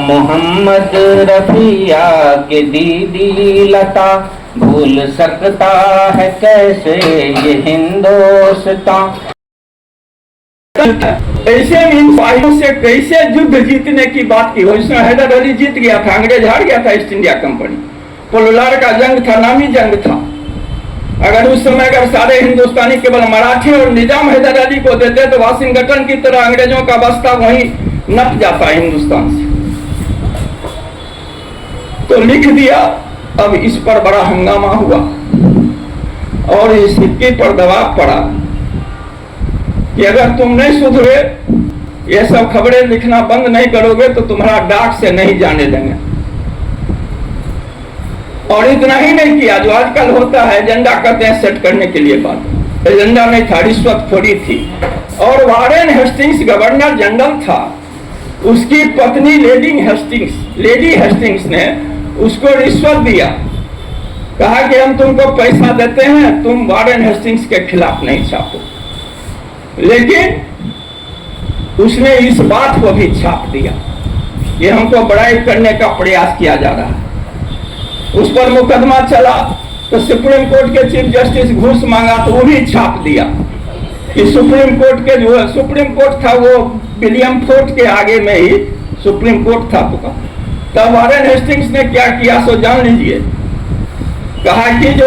मोहम्मद रफिया के दीदी लता भूल सकता है कैसे ये हिंदुस्तान। ऐसे इन सिपाहियों से कैसे युद्ध जीतने की बात की। उसमें हैदर अली जीत गया था, अंग्रेज हार गया था ईस्ट इंडिया कंपनी। पोलुलार का जंग था, नामी जंग था। अगर उस समय अगर सारे हिंदुस्तानी केवल मराठी और निजाम हैदर अली को देते तो वाशिंगटन की तरह अंग्रेजों का बस्ता वहीं नप जाता हिंदुस्तान से। तो लिख दिया। अब इस पर बड़ा हंगामा हुआ और इस सिक्के पर दबाव पड़ा कि अगर तुम नहीं सुधरे, ये सब खबरें लिखना बंद नहीं करोगे तो तुम्हारा डाक से नहीं जाने देंगे। और इतना ही नहीं किया, जो आजकल होता है एजेंडा करते हैं सेट करने के लिए बात। एजेंडा नहीं था, रिश्वतखोरी थी। और वारेन हेस्टिंग्स गवर्नर जनरल था, उसकी पत्नी लेडी हेस्टिंग्स ने उसको रिश्वत दिया। कहा कि हम तुमको पैसा देते हैं, तुम वारेन हेस्टिंग्स के खिलाफ नहीं छापो। लेकिन उसने इस बात को भी छाप दिया कि हमको बड़ाई करने का प्रयास किया जा रहा है। उस पर मुकदमा चला तो सुप्रीम कोर्ट के चीफ जस्टिस घूस मांगा तो वो भी छाप दिया कि सुप्रीम कोर्ट के जो सुप्रीम कोर्ट था वो विलियम फोर्ट के आगे में ही सुप्रीम कोर्ट था। तब वारेन हेस्टिंग्स ने क्या किया सो जान लीजिए। कहा कि जो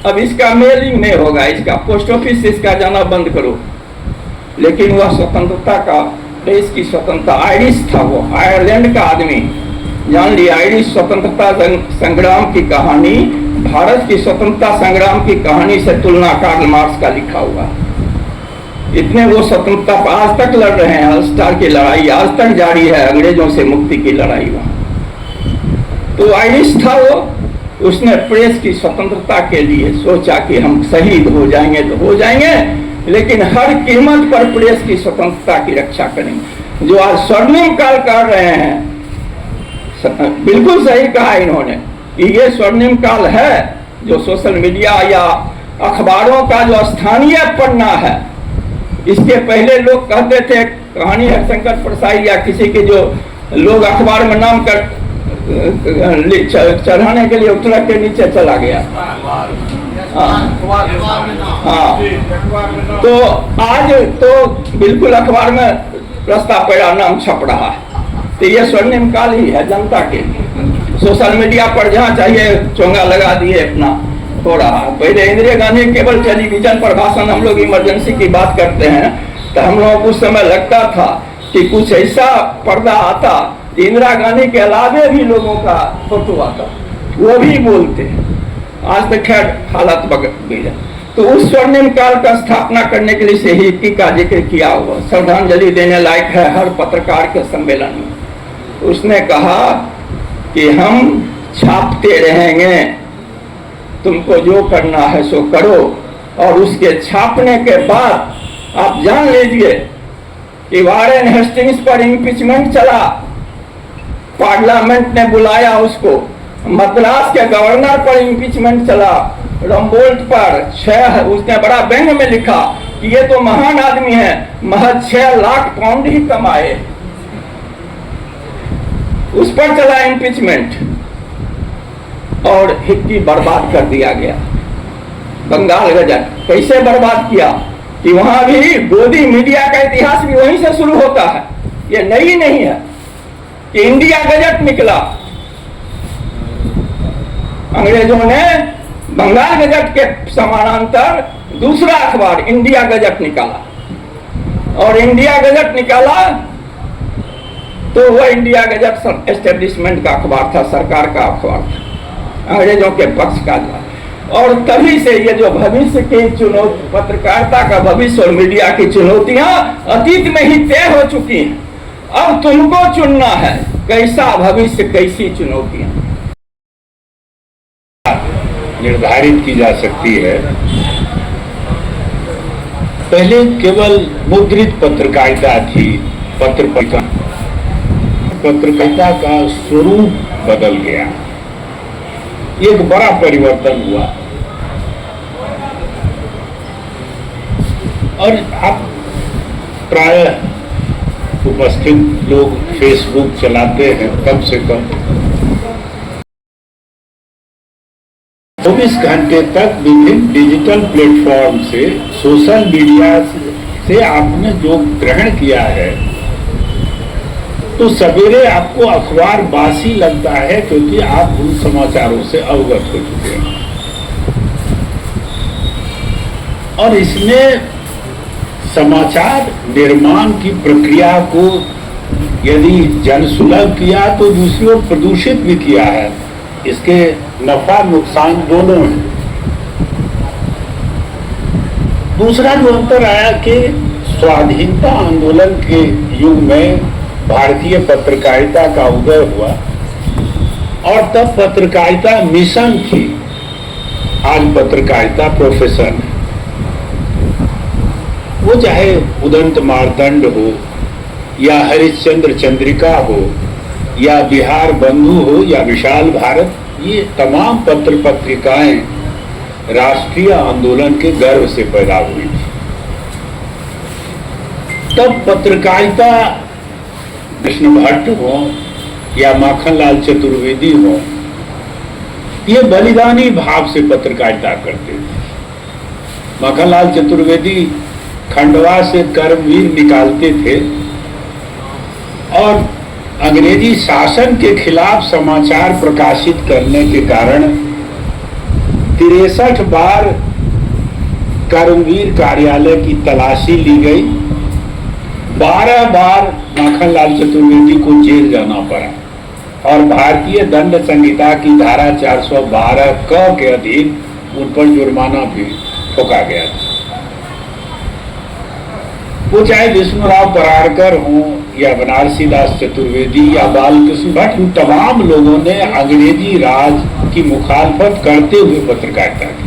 अब इसका मेलिंग नहीं होगा, इसका पोस्ट ऑफिस इसका जाना बंद करो। लेकिन वह स्वतंत्रता का, देश की स्वतंत्रता, आयरिश था, वो आयरलैंड का आदमी। जान लिया, आयरिश स्वतंत्रता संग्राम की कहानी भारत की स्वतंत्रता संग्राम की कहानी से तुलना कार्ल मार्क्स का लिखा हुआ। इतने वो स्वतंत्रता आज तक लड़ रहे हैं। अल्स्टार की लड़ाई आज तक जारी है, अंग्रेजों से मुक्ति की लड़ाई वहां। तो आयरिश था वो, उसने प्रेस की स्वतंत्रता के लिए सोचा कि हम शहीद हो जाएंगे तो हो जाएंगे, लेकिन हर कीमत पर प्रेस की स्वतंत्रता की रक्षा करेंगे। जो आज स्वर्णिम काल कर रहे हैं, बिल्कुल सही कहा इन्होंने कि ये स्वर्णिम काल है। जो सोशल मीडिया या अखबारों का जो स्थानीय पन्ना है, इसके पहले लोग कहते थे, कहानी है शंकर प्रसाद या किसी के जो लोग अखबार में नाम कर चढ़ाने के लिए उत्तराखंड के नीचे चला गया। हाँ, तो आज तो बिल्कुल अखबार में रास्ता पैरा नाम छप रहा है। तो ये स्वर्णिम काल ही है जनता के। सोशल मीडिया पर जहाँ चाहिए चोंगा लगा दिए अपना हो रहा है। पहले इंदिरा गांधी केवल टेलीविजन पर भाषण, हम लोग इमरजेंसी की बात करते हैं तो हम लोगों को उस समय लगता था कि कुछ ऐसा पर्दा आता, इंदिरा गांधी के अलावे भी लोगों का फोटो आता, वो भी बोलते। आज तक खैर हालत बगड़ गई है। तो उस स्वर्णिम काल का स्थापना करने के लिए शहीदी का जिक्र किया हुआ, श्रद्धांजलि देने लायक है हर पत्रकार के सम्मेलन में। उसने कहा कि हम छापते रहेंगे, तुमको जो करना है सो करो। और उसके छापने के बाद आप जान लीजिए कि वारेन हेस्टिंग्स पर इम्पीचमेंट चला, पार्लियामेंट ने बुलाया उसको। मद्रास के गवर्नर पर इम्पीचमेंट चला, रम्बोल्ट पर 6, उसने बड़ा व्यंग में लिखा कि ये तो महान आदमी है, महज 6 लाख पाउंड ही कमाए। उस पर चला इम्पीचमेंट और हिक्की बर्बाद कर दिया गया। बंगाल गजट कैसे बर्बाद किया कि वहां भी गोदी मीडिया का इतिहास भी वहीं से शुरू होता है। ये नई नहीं है कि इंडिया गजट निकला, अंग्रेजों ने बंगाल गजट के समानांतर दूसरा अखबार इंडिया गजट निकाला। और इंडिया गजट निकाला तो वह इंडिया गजट एस्टेब्लिशमेंट का अखबार था, सरकार का अखबार था, अंग्रेजों के पक्ष का था। और तभी से ये जो भविष्य की चुनौती, पत्रकारिता का भविष्य और मीडिया की चुनौतियां अतीत में ही तय हो चुकी हैं। अब तुमको चुनना है कैसा भविष्य, कैसी चुनौतियां निर्धारित की जा सकती है। पहले केवल मुद्रित पत्रकारिता थी, पत्रकारिता का स्वरूप बदल गया, एक बड़ा परिवर्तन हुआ। और आप प्रायः उपस्थित लोग फेसबुक चलाते हैं कम से कम 24 घंटे तक विभिन्न डिजिटल प्लेटफॉर्म से, सोशल मीडिया से आपने जो ग्रहण किया है, तो सवेरे आपको अखबार बासी लगता है क्योंकि आप उन समाचारों से अवगत हो चुके हैं। और इसमें समाचार निर्माण की प्रक्रिया को यदि जनसुलभ किया तो दूसरी ओर प्रदूषित भी किया है। इसके नफा नुकसान दोनों हैं। दूसरा जो अंतर आया कि स्वाधीनता आंदोलन के युग में भारतीय पत्रकारिता का उदय हुआ और तब पत्रकारिता मिशन थी, आज पत्रकारिता प्रोफेशन है। वो चाहे उदंत मार्तंड हो या हरिश्चंद्र चंद्रिका हो या बिहार बंधु हो या विशाल भारत, ये तमाम पत्र पत्रिकाएं राष्ट्रीय आंदोलन के गर्व से पैदा हुई थी। तब पत्रकारिता कृष्ण भट्ट हो या माखनलाल चतुर्वेदी हो, ये बलिदानी भाव से पत्रकारिता करते थे। माखनलाल चतुर्वेदी खंडवा से कर्मवीर निकालते थे और अंग्रेजी शासन के खिलाफ समाचार प्रकाशित करने के कारण 63 बार कर्मवीर कार्यालय की तलाशी ली गई। 12 बार माखनलाल चतुर्वेदी को जेल जाना पड़ा और भारतीय दंड संहिता की धारा 412 क के अधीन उन पर जुर्माना भी ठोका गया था। वो चाहे विष्णुराव परारकर हों या बनारसी दास चतुर्वेदी या बालकृष्ण भट्ट, उन तमाम लोगों ने अंग्रेजी राज की मुखालफत करते हुए पत्रकारिता की।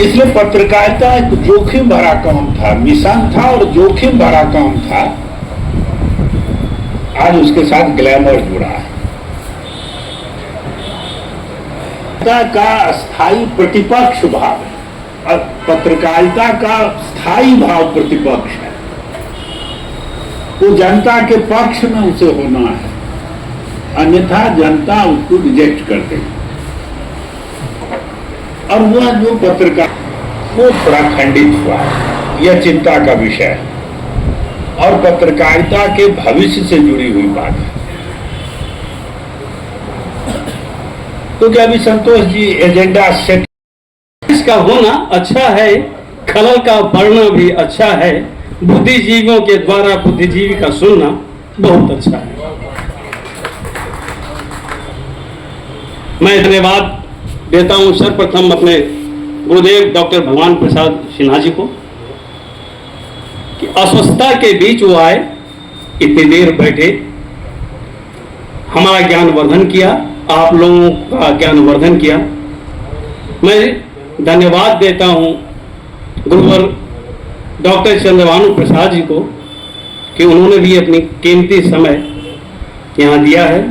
इसलिए पत्रकारिता एक जोखिम भरा काम था, मिशन था और जोखिम भरा काम था। आज उसके साथ ग्लैमर जुड़ा है। का स्थायी प्रतिपक्ष भाव है और पत्रकारिता का स्थायी भाव प्रतिपक्ष है। तो जनता के पक्ष में उसे होना है, अन्यथा जनता उसको रिजेक्ट कर देगी। और वह जो पत्रकार वो थोड़ा खंडित हुआ है, यह चिंता का विषय है और पत्रकारिता के भविष्य से जुड़ी हुई बात है। तो क्या अभी संतोष जी एजेंडा सेट इसका होना अच्छा है, खलल का बढ़ना भी अच्छा है, बुद्धिजीवियों के द्वारा बुद्धिजीवी का सुनना बहुत अच्छा है। मैं धन्यवाद देता हूं सर्वप्रथम अपने गुरुदेव डॉक्टर भगवान प्रसाद सिन्हा जी को कि अस्वस्थता के बीच वो आए, इतनी देर बैठे, हमारा ज्ञानवर्धन किया, आप लोगों का ज्ञानवर्धन किया। मैं धन्यवाद देता हूं गुरुवर डॉक्टर चंद्रभानु प्रसाद जी को कि उन्होंने भी अपनी कीमती समय यहाँ दिया है।